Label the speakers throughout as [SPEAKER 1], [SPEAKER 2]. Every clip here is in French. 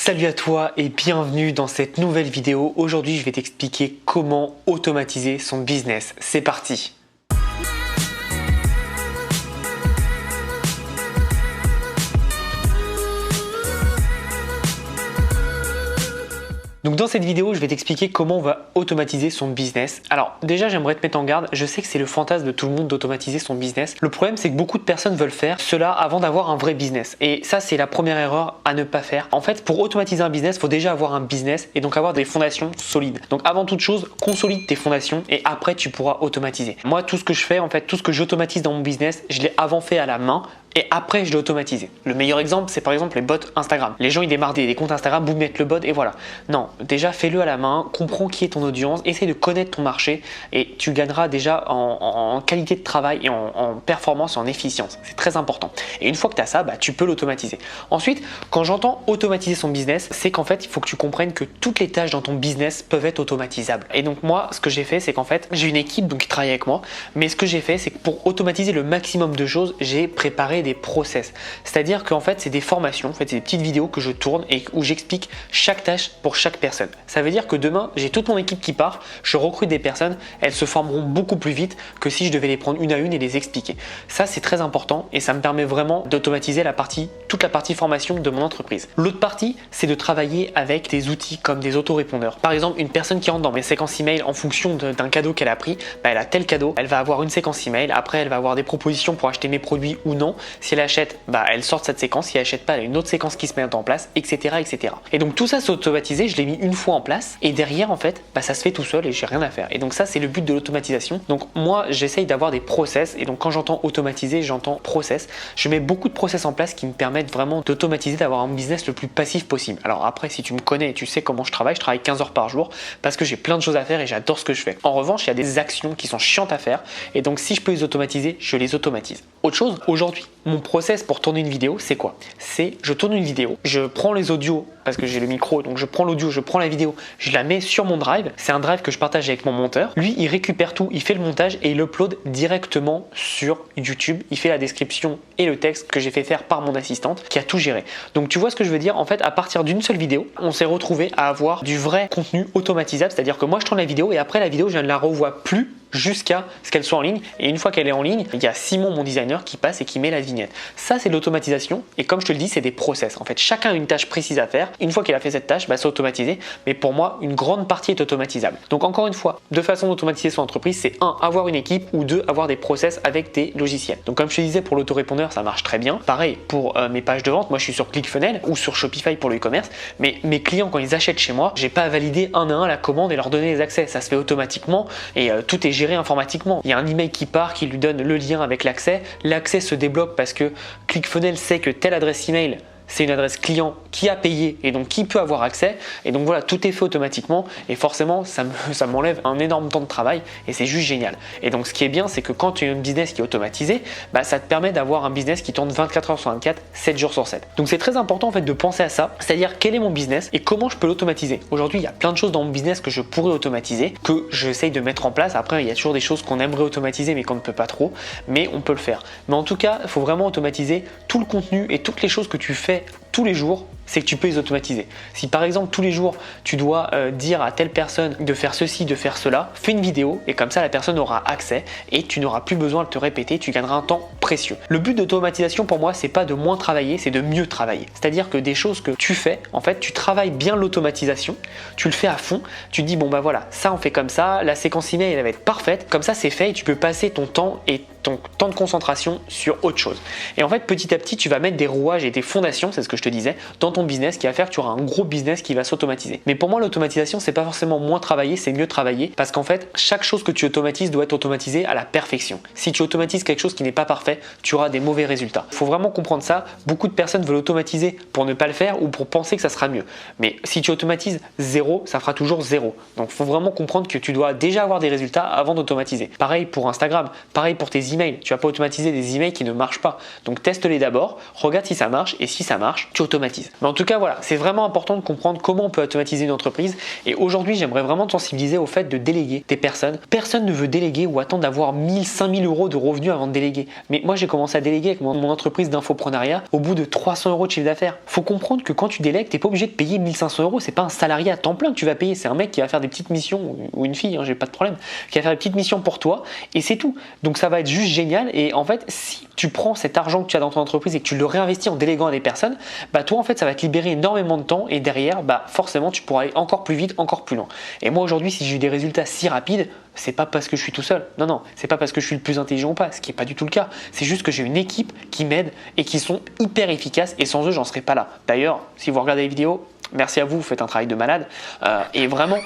[SPEAKER 1] Salut à toi et bienvenue dans cette nouvelle vidéo. Aujourd'hui, je vais t'expliquer comment automatiser son business. C'est parti! Donc dans cette vidéo, je vais t'expliquer comment on va automatiser son business. Alors déjà, j'aimerais te mettre en garde. Je sais que c'est le fantasme de tout le monde d'automatiser son business. Le problème, c'est que beaucoup de personnes veulent faire cela avant d'avoir un vrai business. Et ça, c'est la première erreur à ne pas faire. En fait, pour automatiser un business, il faut déjà avoir un business et donc avoir des fondations solides. Donc avant toute chose, consolide tes fondations et après, tu pourras automatiser. Moi, tout ce que je fais, en fait, tout ce que j'automatise dans mon business, je l'ai avant fait à la main. Et après, je l'ai automatisé. Le meilleur exemple, c'est par exemple les bots Instagram. Les gens, ils démarrent des comptes Instagram, boum, mettent le bot et voilà. Non, déjà, fais-le à la main, comprends qui est ton audience, essaie de connaître ton marché et tu gagneras déjà en qualité de travail et en performance, en efficience. C'est très important. Et une fois que tu as ça, tu peux l'automatiser. Ensuite, quand j'entends automatiser son business, c'est qu'en fait, il faut que tu comprennes que toutes les tâches dans ton business peuvent être automatisables. Et donc moi, ce que j'ai fait, c'est qu'en fait, j'ai une équipe donc, qui travaille avec moi. Mais ce que j'ai fait, c'est que pour automatiser le maximum de choses, j'ai préparé des process. C'est-à-dire qu'en fait, c'est des formations, en fait, c'est des petites vidéos que je tourne et où j'explique chaque tâche pour chaque personne. Ça veut dire que demain, j'ai toute mon équipe qui part, je recrute des personnes, elles se formeront beaucoup plus vite que si je devais les prendre une à une et les expliquer. Ça, c'est très important et ça me permet vraiment d'automatiser toute la partie formation de mon entreprise. L'autre partie, c'est de travailler avec des outils comme des autorépondeurs. Par exemple, une personne qui rentre dans mes séquences email en fonction d'un cadeau qu'elle a pris, elle a tel cadeau, elle va avoir une séquence email, après elle va avoir des propositions pour acheter mes produits ou non. Si elle achète, elle sort cette séquence. Si elle achète pas, elle a une autre séquence qui se met en place, etc., etc. Et donc tout ça, c'est automatisé. Je l'ai mis une fois en place. Et derrière, en fait, ça se fait tout seul et j'ai rien à faire. Et donc ça, c'est le but de l'automatisation. Donc moi, j'essaye d'avoir des process. Et donc quand j'entends automatiser, j'entends process. Je mets beaucoup de process en place qui me permettent vraiment d'automatiser, d'avoir un business le plus passif possible. Alors après, si tu me connais et tu sais comment je travaille 15 heures par jour parce que j'ai plein de choses à faire et j'adore ce que je fais. En revanche, il y a des actions qui sont chiantes à faire. Et donc si je peux les automatiser, je les automatise. Autre chose, aujourd'hui, mon process pour tourner une vidéo, c'est quoi? C'est je tourne une vidéo, je prends les audios parce que j'ai le micro, donc je prends l'audio, je prends la vidéo, je la mets sur mon drive. C'est un drive que je partage avec mon monteur. Lui, il récupère tout, il fait le montage et il upload directement sur YouTube. Il fait la description et le texte que j'ai fait faire par mon assistante qui a tout géré. Donc tu vois ce que je veux dire? En fait, à partir d'une seule vidéo, on s'est retrouvé à avoir du vrai contenu automatisable. C'est-à-dire que moi, je tourne la vidéo et après la vidéo, je ne la revois plus jusqu'à ce qu'elle soit en ligne. Et une fois qu'elle est en ligne, il y a Simon, mon designer, qui passe et qui met la vignette. Ça, c'est de l'automatisation. Et comme je te le dis, c'est des process. En fait, chacun a une tâche précise à faire. Une fois qu'il a fait cette tâche, c'est automatisé. Mais pour moi, une grande partie est automatisable. Donc encore une fois, deux façons d'automatiser son entreprise, c'est 1, avoir une équipe ou 2, avoir des process avec des logiciels. Donc comme je te disais, pour l'autorépondeur, ça marche très bien. Pareil pour mes pages de vente. Moi, je suis sur ClickFunnels ou sur Shopify pour le e-commerce. Mais mes clients, quand ils achètent chez moi, j'ai pas à valider un à un la commande et leur donner les accès. Ça se fait automatiquement et tout est géré informatiquement. Il y a un email qui part, qui lui donne le lien avec l'accès. L'accès se débloque parce que ClickFunnels sait que telle adresse email, c'est une adresse client qui a payé et donc qui peut avoir accès. Et donc voilà, tout est fait automatiquement et forcément, ça m'enlève un énorme temps de travail et c'est juste génial. Et donc ce qui est bien, c'est que quand tu as un business qui est automatisé, ça te permet d'avoir un business qui tourne 24 heures sur 24, 7 jours sur 7. Donc c'est très important en fait de penser à ça, c'est-à-dire quel est mon business et comment je peux l'automatiser. Aujourd'hui, il y a plein de choses dans mon business que je pourrais automatiser, que j'essaye de mettre en place. Après, il y a toujours des choses qu'on aimerait automatiser mais qu'on ne peut pas trop, mais on peut le faire. Mais en tout cas, il faut vraiment automatiser tout le contenu et toutes les choses que tu fais tous les jours, c'est que tu peux les automatiser. Si par exemple tous les jours tu dois dire à telle personne de faire ceci, de faire cela, fais une vidéo et comme ça la personne aura accès et tu n'auras plus besoin de te répéter, tu gagneras un temps précieux. Le but de l'automatisation pour moi, c'est pas de moins travailler, c'est de mieux travailler. C'est-à-dire que des choses que tu fais, en fait, tu travailles bien l'automatisation, tu le fais à fond, tu te dis bon voilà, ça on fait comme ça, la séquence email elle va être parfaite, comme ça c'est fait et tu peux passer ton temps et ton temps de concentration sur autre chose. Et en fait, petit à petit, tu vas mettre des rouages et des fondations, c'est ce que je te disais, dans ton business qui va faire que tu auras un gros business qui va s'automatiser. Mais pour moi, l'automatisation, c'est pas forcément moins travailler, c'est mieux travailler parce qu'en fait, chaque chose que tu automatises doit être automatisée à la perfection. Si tu automatises quelque chose qui n'est pas parfait, tu auras des mauvais résultats. Il faut vraiment comprendre ça. Beaucoup de personnes veulent automatiser pour ne pas le faire ou pour penser que ça sera mieux. Mais si tu automatises 0, ça fera toujours 0. Donc, il faut vraiment comprendre que tu dois déjà avoir des résultats avant d'automatiser. Pareil pour Instagram, pareil pour tes emails. Tu vas pas automatiser des emails qui ne marchent pas. Donc, teste-les d'abord, regarde si ça marche et si ça marche, tu automatises. Mais en tout cas, voilà, c'est vraiment important de comprendre comment on peut automatiser une entreprise. Et aujourd'hui, j'aimerais vraiment te sensibiliser au fait de déléguer des personnes. Personne ne veut déléguer ou attendre d'avoir 1000, 5000 euros de revenus avant de déléguer. Mais moi, j'ai commencé à déléguer avec mon entreprise d'infoprenariat au bout de 300 euros de chiffre d'affaires. Faut comprendre que quand tu délègues, t'es pas obligé de payer 1500 euros. C'est pas un salarié à temps plein que tu vas payer. C'est un mec qui va faire des petites missions, ou une fille, hein, j'ai pas de problème, qui va faire des petites missions pour toi et c'est tout. Donc ça va être juste génial. Et en fait, si tu prends cet argent que tu as dans ton entreprise et que tu le réinvestis en déléguant à des personnes, bah toi en fait ça va te libérer énormément de temps et derrière bah forcément tu pourras aller encore plus vite, encore plus loin. Et moi aujourd'hui si j'ai eu des résultats si rapides, c'est pas parce que je suis tout seul. Non, c'est pas parce que je suis le plus intelligent ou pas, ce qui est pas du tout le cas. C'est juste que j'ai une équipe qui m'aide et qui sont hyper efficaces et sans eux j'en serais pas là. D'ailleurs, si vous regardez les vidéos, merci à vous, vous faites un travail de malade et vraiment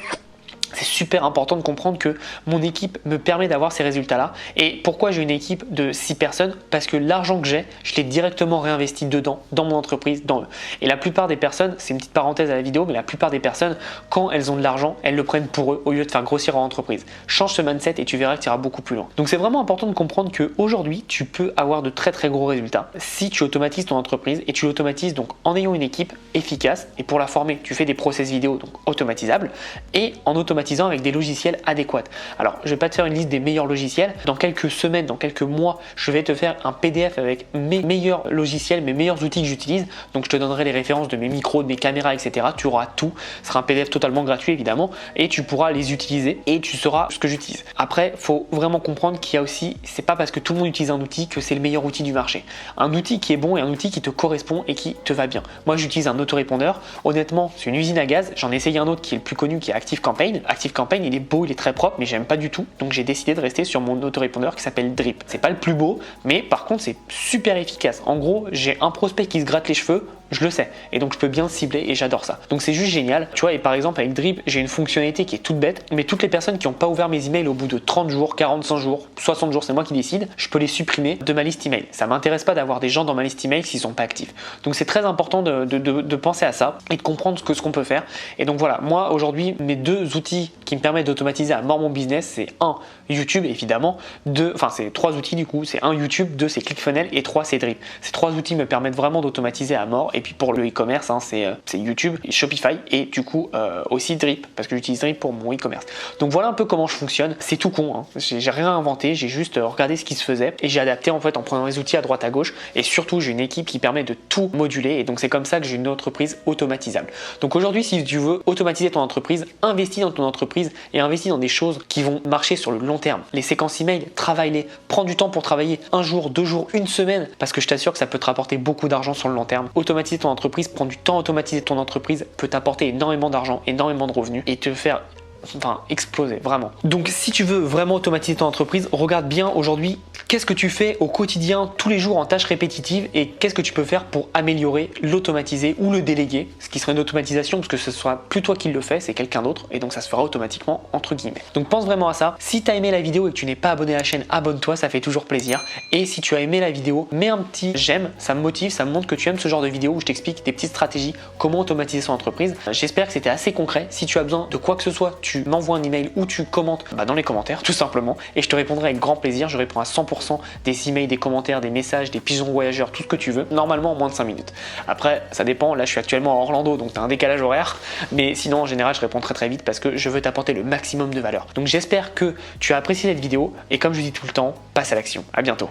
[SPEAKER 1] c'est super important de comprendre que mon équipe me permet d'avoir ces résultats-là. Et pourquoi j'ai une équipe de 6 personnes? Parce que l'argent que j'ai, je l'ai directement réinvesti dedans, dans mon entreprise, dans eux. Et la plupart des personnes, c'est une petite parenthèse à la vidéo, mais la plupart des personnes, quand elles ont de l'argent, elles le prennent pour eux au lieu de faire grossir leur entreprise. Change ce mindset et tu verras que tu iras beaucoup plus loin. Donc c'est vraiment important de comprendre qu'aujourd'hui, tu peux avoir de très très gros résultats si tu automatises ton entreprise et tu l'automatises donc en ayant une équipe efficace. Et pour la former, tu fais des process vidéo donc automatisables et en automatisant avec des logiciels adéquats. Alors, je vais pas te faire une liste des meilleurs logiciels. Dans quelques semaines, dans quelques mois, je vais te faire un PDF avec mes meilleurs logiciels, mes meilleurs outils que j'utilise. Donc, je te donnerai les références de mes micros, de mes caméras, etc. Tu auras tout. Ce sera un PDF totalement gratuit, évidemment, et tu pourras les utiliser et tu sauras ce que j'utilise. Après, faut vraiment comprendre qu'il y a aussi, c'est pas parce que tout le monde utilise un outil que c'est le meilleur outil du marché. Un outil qui est bon et un outil qui te correspond et qui te va bien. Moi, j'utilise un autorépondeur. Honnêtement, c'est une usine à gaz. J'en ai essayé un autre qui est le plus connu, qui est ActiveCampaign. ActiveCampaign, il est beau, il est très propre, mais j'aime pas du tout. Donc j'ai décidé de rester sur mon autorépondeur qui s'appelle Drip. C'est pas le plus beau, mais par contre c'est super efficace. En gros, j'ai un prospect qui se gratte les cheveux, je le sais, et donc je peux bien cibler et j'adore ça. Donc c'est juste génial, tu vois. Et par exemple avec Drip, j'ai une fonctionnalité qui est toute bête, mais toutes les personnes qui n'ont pas ouvert mes emails au bout de 30 jours, 45 jours, 60 jours, c'est moi qui décide, je peux les supprimer de ma liste email. Ça m'intéresse pas d'avoir des gens dans ma liste email s'ils sont pas actifs. Donc c'est très important de penser à ça et de comprendre ce qu'on peut faire. Et donc voilà, moi aujourd'hui, mes deux outils qui me permettent d'automatiser à mort mon business, c'est un, YouTube évidemment, c'est 3 outils du coup, c'est un YouTube, 2 c'est ClickFunnels et 3 c'est Drip. Ces 3 outils me permettent vraiment d'automatiser à mort. Et puis pour le e-commerce, c'est YouTube, Shopify et du coup aussi Drip, parce que j'utilise Drip pour mon e-commerce. Donc voilà un peu comment je fonctionne. C'est tout con, hein. J'ai rien inventé, j'ai juste regardé ce qui se faisait et j'ai adapté en fait en prenant les outils à droite à gauche. Et surtout j'ai une équipe qui permet de tout moduler et donc c'est comme ça que j'ai une entreprise automatisable. Donc aujourd'hui si tu veux automatiser ton entreprise, investis dans ton entreprise et investis dans des choses qui vont marcher sur le long terme. Les séquences email, travaille-les, prends du temps pour travailler un jour, 2 jours, une semaine, parce que je t'assure que ça peut te rapporter beaucoup d'argent sur le long terme. Automatiser ton entreprise, prendre du temps à automatiser ton entreprise peut t'apporter énormément d'argent, énormément de revenus et te faire exploser vraiment. Donc si tu veux vraiment automatiser ton entreprise, regarde bien aujourd'hui qu'est-ce que tu fais au quotidien, tous les jours en tâches répétitives et qu'est-ce que tu peux faire pour améliorer, l'automatiser ou le déléguer, ce qui serait une automatisation parce que ce soit plus toi qui le fais, c'est quelqu'un d'autre et donc ça se fera automatiquement entre guillemets. Donc pense vraiment à ça. Si tu as aimé la vidéo et que tu n'es pas abonné à la chaîne, abonne-toi, ça fait toujours plaisir. Et si tu as aimé la vidéo, mets un petit j'aime, ça me motive, ça me montre que tu aimes ce genre de vidéo où je t'explique des petites stratégies, comment automatiser son entreprise. J'espère que c'était assez concret. Si tu as besoin de quoi que ce soit, tu m'envoies un email ou tu commentes dans les commentaires tout simplement et je te répondrai avec grand plaisir. Je réponds à 100% des emails, des commentaires, des messages, des pigeons voyageurs, tout ce que tu veux, normalement en moins de 5 minutes. Après ça dépend, là je suis actuellement à Orlando donc tu as un décalage horaire, mais sinon en général je réponds très vite parce que je veux t'apporter le maximum de valeur. Donc j'espère que tu as apprécié cette vidéo et comme je dis tout le temps, passe à l'action. À bientôt.